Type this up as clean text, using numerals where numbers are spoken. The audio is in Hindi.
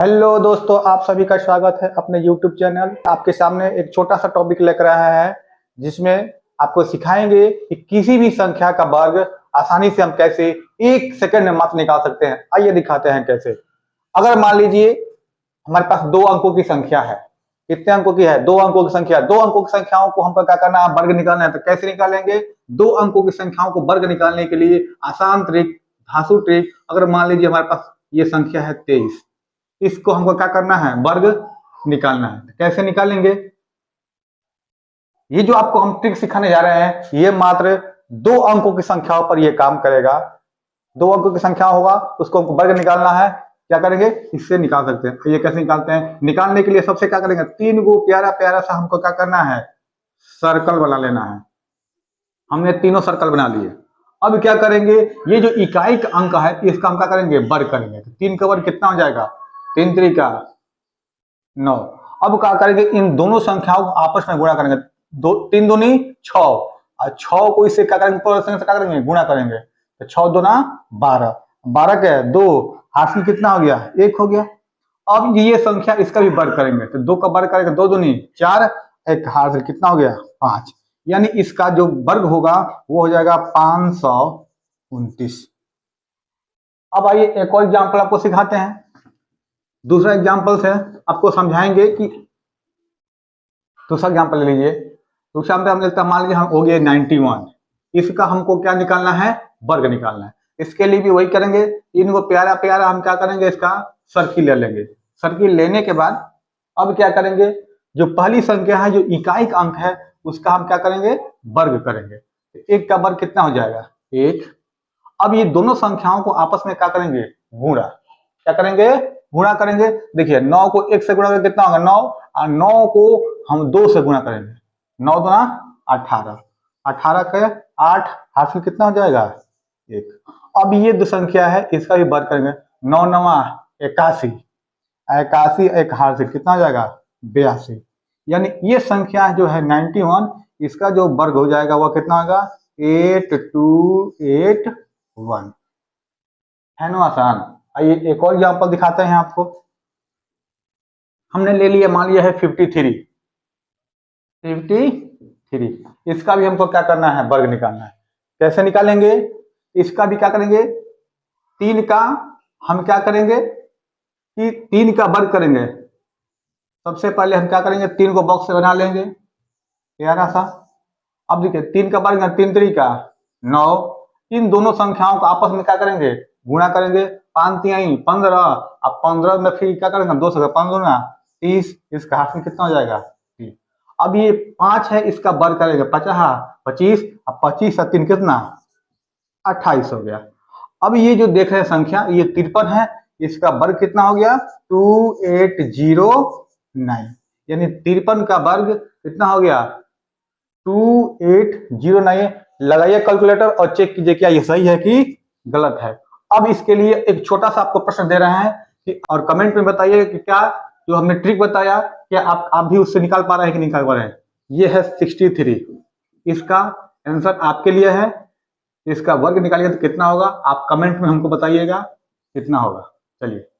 हेलो दोस्तों, आप सभी का स्वागत है अपने YouTube चैनल। आपके सामने एक छोटा सा टॉपिक लेकर आया है जिसमें आपको सिखाएंगे कि किसी भी संख्या का वर्ग आसानी से हम कैसे एक सेकंड में मात्र निकाल सकते हैं। आइए दिखाते हैं कैसे। अगर मान लीजिए हमारे पास दो अंकों की संख्या है। कितने अंकों की है? दो अंकों की संख्या। दो अंकों की संख्याओं को हमको क्या करना है? वर्ग निकालना है। तो कैसे निकालेंगे? दो अंकों की संख्याओं को वर्ग निकालने के लिए आसान ट्रिक, धांसू ट्रिक। अगर मान लीजिए हमारे पास ये संख्या है 23, इसको हमको क्या करना है? वर्ग निकालना है। तो कैसे निकालेंगे? ये जो आपको हम ट्रिक सिखाने जा रहे हैं ये मात्र दो अंकों की संख्याओं पर ये काम करेगा। दो अंकों की संख्या होगा उसको हमको वर्ग निकालना है। क्या करेंगे? इससे निकाल सकते हैं। तो ये कैसे निकालते हैं? निकालने के लिए सबसे क्या करेंगे? तीन गो प्यारा प्यारा सा हमको क्या करना है? सर्कल बना लेना है। हमने तीनों सर्कल बना लिए। अब क्या करेंगे? ये जो इकाई का अंक है इसका हम क्या करेंगे? वर्ग करेंगे। तो तीन का वर्ग कितना हो जाएगा? तीन त्रिका 9। अब क्या करेंगे? इन दोनों संख्याओं को आपस में गुणा करेंगे। दो तीन दूनी 6 और 6 को इससे क्या करेंगे? से क्या करेंगे? गुणा करेंगे। तो 6 दूना 12, 12 क्या? 2, हासिल कितना हो गया? 1 हो गया। अब ये संख्या इसका भी वर्ग करेंगे। तो 2 का वर्ग करेंगे, 2 दूनी 4, एक हासिल कितना हो गया? 5। यानी इसका जो वर्ग होगा वो हो जाएगा 529। अब आइए एक और एग्जाम्पल आपको सिखाते हैं। दूसरा एग्जाम्पल से आपको समझाएंगे कि दूसरा एग्जाम्पल ले लीजिए। दूसरा हम लेते हैं, मान लीजिए हम हो गए 91। इसका हमको क्या निकालना है? वर्ग निकालना है। इसके लिए भी वही करेंगे। इनको प्यारा प्यारा हम क्या करेंगे? इसका सर्किल ले लेंगे। सर्किल लेने के बाद अब क्या करेंगे? जो पहली संख्या है, जो इकाई का अंक है, उसका हम क्या करेंगे? वर्ग करेंगे। एक का वर्ग कितना हो जाएगा? 1। अब ये दोनों संख्याओं को आपस में क्या करेंगे? गुणा। क्या करेंगे? गुणा करेंगे। देखिए 9 को 1 से गुणा करेंगे कितना होगा? 9। और 9 को हम 2 से गुणा करेंगे। 9 दूना 18, 18 के 8, हासिल कितना हो जाएगा? 1। अब ये दो संख्या है इसका भी वर्ग करेंगे। 9 9 81, 81 एक हासिल कितना हो जाएगा? 82। यानी ये संख्या जो है 91, इसका जो वर्ग हो जाएगा वह कितना होगा? 8281। है ना आसान? आइए एक और एग्जाम्पल दिखाते हैं आपको। हमने ले लिया, मान लिया है 53। इसका भी हमको क्या करना है? वर्ग निकालना है। कैसे निकालेंगे? इसका भी क्या करेंगे? 3 का हम क्या करेंगे कि 3 का वर्ग करेंगे। सबसे पहले हम क्या करेंगे? 3 को बॉक्स से बना लेंगे प्यारा सा। अब देखिए 3 का वर्ग 3 त्रिका 9। इन दोनों संख्याओं को आपस में क्या करेंगे? गुणा करेंगे। 5 3 15। अब 15 में फिर क्या करेंगे? 2 से 15 30। इसका हासिल कितना हो जाएगा? 30। अब ये 5 है इसका वर्ग करेंगे। 50 25। अब 25 से 3 कितना? 28 हो गया। अब ये जो देख रहे हैं संख्या ये 53 है, इसका वर्ग कितना हो गया? 2809। यानी 53 का वर्ग कितना हो गया? 2809। लगाइए कैलकुलेटर और चेक कीजिए क्या ये सही है कि गलत है। अब इसके लिए एक छोटा सा आपको प्रश्न दे रहे हैं कि और कमेंट में बताइए कि क्या जो हमने ट्रिक बताया क्या आप भी उससे निकाल पा रहे हैं कि नहीं निकाल पा रहे हैं। ये है 63। इसका आंसर आपके लिए है। इसका वर्ग निकालिए तो कितना होगा? आप कमेंट में हमको बताइएगा कितना होगा। चलिए।